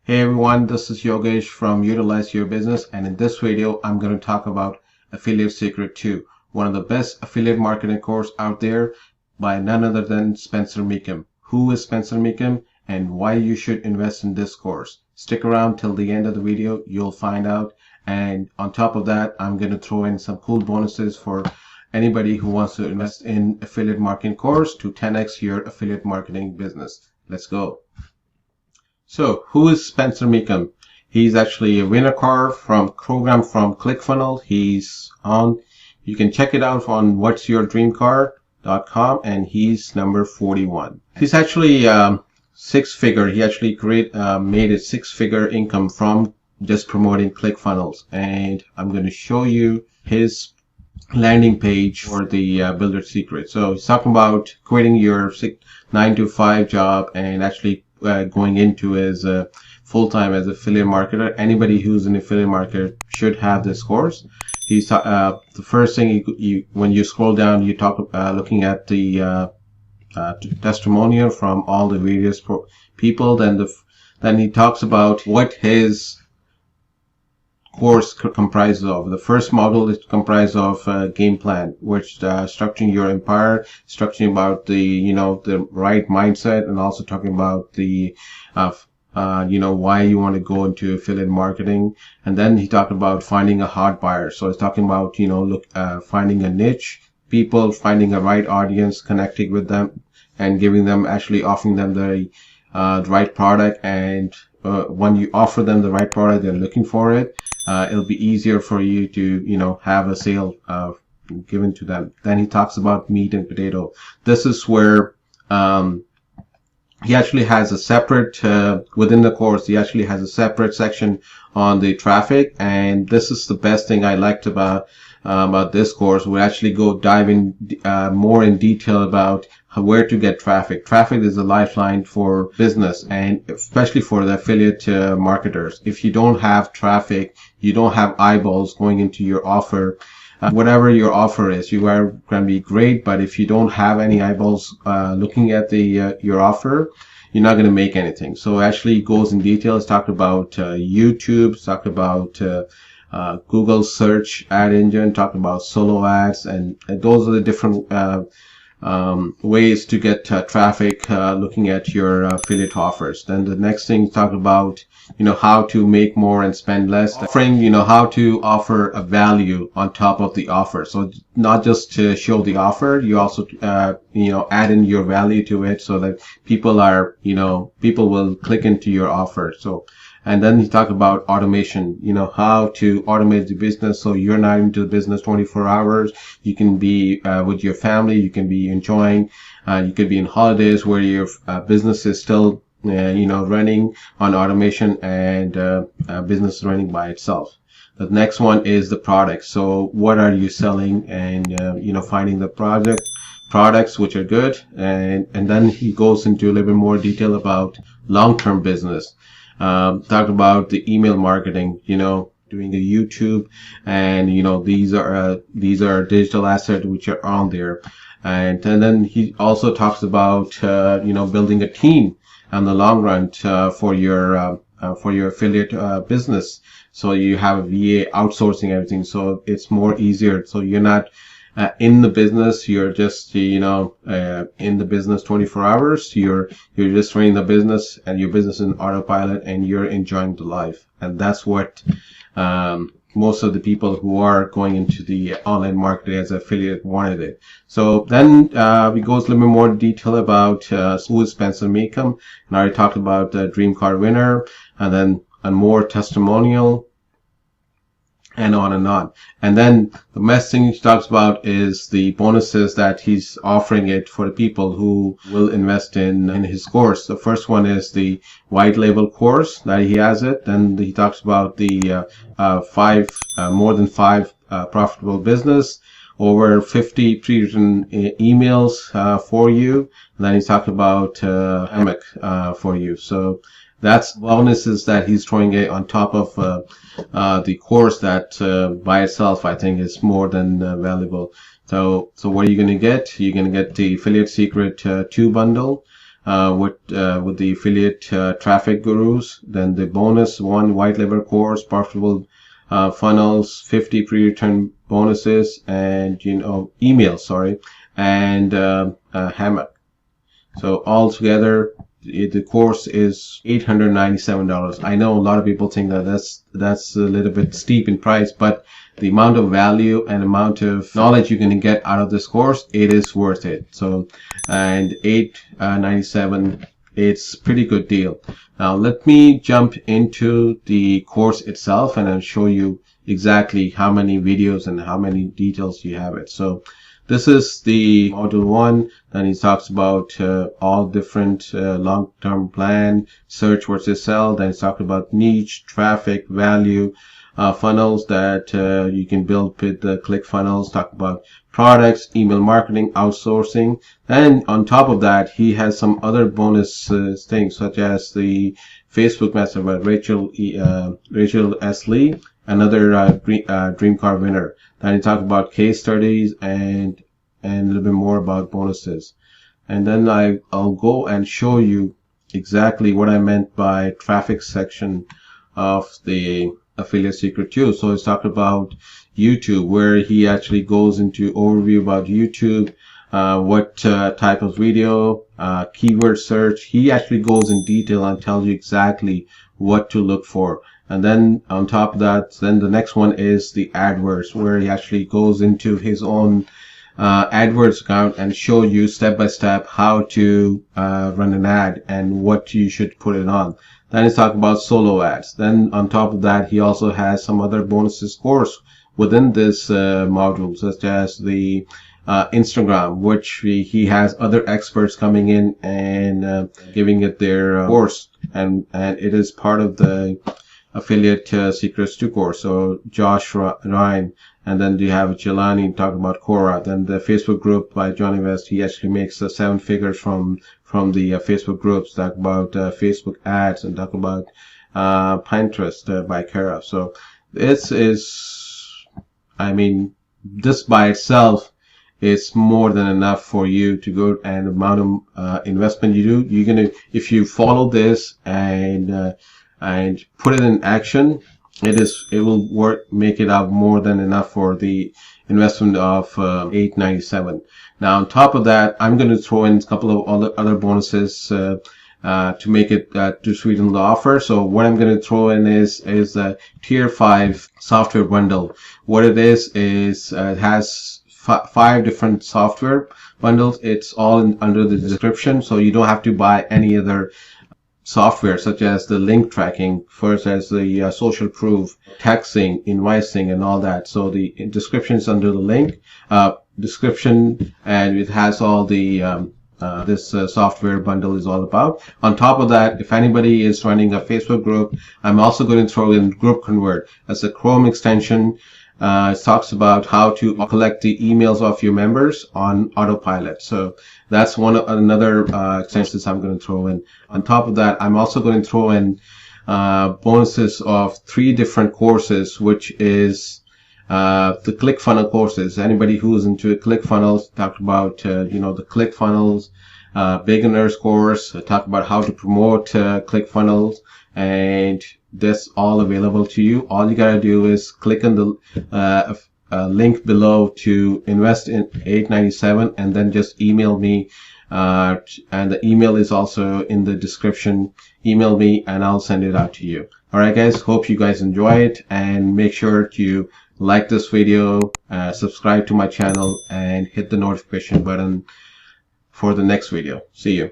Hey everyone, this is Yogesh from Utilize Your Business, and in this video I'm going to talk about Affiliate Secret 2, one of the best affiliate marketing course out there by none other than Spencer Meachem. Who is Spencer Meachem and why you should invest in this course? Stick around till the end of the video, you'll find out. And on top of that, I'm going to throw in some cool bonuses for anybody who wants to invest in affiliate marketing course to 10x your affiliate marketing business. Let's go. So who is Spencer Meachem? He's actually a winner car program from ClickFunnels. He's on, you can check it out on whatsyourdreamcar.com, and he's number 41. He's actually six-figure. He actually made a six-figure income from just promoting ClickFunnels, and I'm going to show you his landing page for the Builder Secret. So he's talking about quitting your 9-to-5 job and actually going into as a full-time as affiliate marketer. Anybody who's an affiliate marketer should have this course. He's the first thing when you scroll down, you talk looking at the testimonial from all the various people. Then he talks about what his course comprises of. The first module is comprised of game plan, which structuring your empire, structuring about the the right mindset, and also talking about the why you want to go into affiliate marketing. And then he talked about finding a hot buyer. So he's talking about finding a niche, people, finding a right audience, connecting with them, and giving them, actually offering them the right product. And when you offer them the right product, they're looking for it. It'll be easier for you to, have a sale given to them. Then he talks about meat and potato. This is where he actually has a separate, within the course, he actually has a separate section on the traffic. And this is the best thing I liked about this course. We actually dive in more in detail about where to get traffic. Traffic is a lifeline for business, and especially for the affiliate marketers. If you don't have traffic, you don't have eyeballs going into your offer. Whatever your offer is, you are going to be great, but if you don't have any eyeballs looking at your offer, you're not going to make anything. So actually goes in detail. It's talked about YouTube, it's talked about Google search ad engine, talked about solo ads, and those are the different ways to get traffic looking at your affiliate offers. Then the next thing, talk about how to make more and spend less, offering how to offer a value on top of the offer. So not just to show the offer, you also add in your value to it, so that people will click into your offer. And then he talked about automation, how to automate the business so you're not into the business 24 hours. You can be with your family, you can be enjoying, you could be in holidays where your business is still, running on automation, and business running by itself. The next one is the products. So what are you selling, and, finding the products which are good. And then he goes into a little bit more detail about long-term business. Talk about the email marketing, doing the YouTube, and these are digital assets which are on there. And then he also talks about building a team in the long run for your affiliate business. So you have a VA outsourcing everything, so it's more easier. So you're not in the business, you're just in the business 24 hours. You're just running the business, and your business is in autopilot, and you're enjoying the life. And that's what most of the people who are going into the online marketing as an affiliate wanted it. So then we go a little bit more detail about who is Spencer Meachem. And I already talked about the Dream Car winner, and then a more testimonial, and on and on. And then the best thing he talks about is the bonuses that he's offering it for the people who will invest in his course. The first one is the white label course that he has it. Then he talks about the more than five profitable business, over 50 pre-written emails for you. And then he's talked about for you. So that's bonuses that he's throwing it on top of the course that by itself I think is more than valuable. So what are you going to get? You're going to get the Affiliate Secret 2 bundle, with the affiliate traffic gurus. Then the bonus one, white label course, profitable funnels, 50 pre-return bonuses, and emails, sorry, and Hammock. So all together, the course is $897. I know a lot of people think that that's a little bit steep in price, but the amount of value and amount of knowledge you're going to get out of this course, it is worth it. So, and $897, it's pretty good deal. Now let me jump into the course itself, and I'll show you exactly how many videos and how many details you have it. So this is the module 1. Then he talks about all different long-term plan, search versus sell. Then he's talking about niche, traffic, value, funnels that you can build with the ClickFunnels. Talk about products, email marketing, outsourcing. And on top of that, he has some other bonus things, such as the Facebook Master by Rachel S. Lee, another Dream Car winner. Then he talked about case studies and a little bit more about bonuses. And then I'll go and show you exactly what I meant by traffic section of the Affiliate Secret 2. So he's talking about YouTube, where he actually goes into overview about YouTube, what type of video, keyword search. He actually goes in detail and tells you exactly what to look for. And then on top of that, then the next one is the AdWords, where he actually goes into his own AdWords account and show you step by step how to run an ad and what you should put it on. Then he's talking about solo ads. Then on top of that, he also has some other bonuses course within this module, such as the Instagram, which he has other experts coming in and giving it their course, and it is part of the Affiliate Secrets 2 course. So Josh Ryan, and then you have Jelani talking about Quora. Then the Facebook group by Johnny West, he actually makes 7 figures from the Facebook groups. Talk about Facebook ads, and talk about Pinterest by Kara. So this is, I mean, this by itself is more than enough for you to go, and the amount of investment you do, you're gonna, if you follow this and put it in action, it will work, make it out more than enough for the investment of $897. Now on top of that, I'm going to throw in a couple of other bonuses to make it to sweeten the offer. So what I'm going to throw in is a tier 5 software bundle. What it is it has 5 different software bundles. It's all under the description, so you don't have to buy any other software, such as the link tracking, first as the social proof, texting, invoicing, and all that. So the description is under the link description, and it has all the this software bundle is all about. On top of that, if anybody is running a Facebook group, I'm also going to throw in Group Convert as a Chrome extension. It talks about how to collect the emails of your members on autopilot. So that's another extensions I'm going to throw in. On top of that, I'm also going to throw in bonuses of 3 different courses, which is the ClickFunnels courses. Anybody who's into ClickFunnels, talked about the ClickFunnels beginners course. Talk about how to promote ClickFunnels, and that's all available to you. All you gotta do is click on the link below to invest in $897, and then just email me, and the email is also in the description. Email me and I'll send it out to you. Alright guys, hope you guys enjoy it, and make sure to like this video, subscribe to my channel, and hit the notification button for the next video. See you.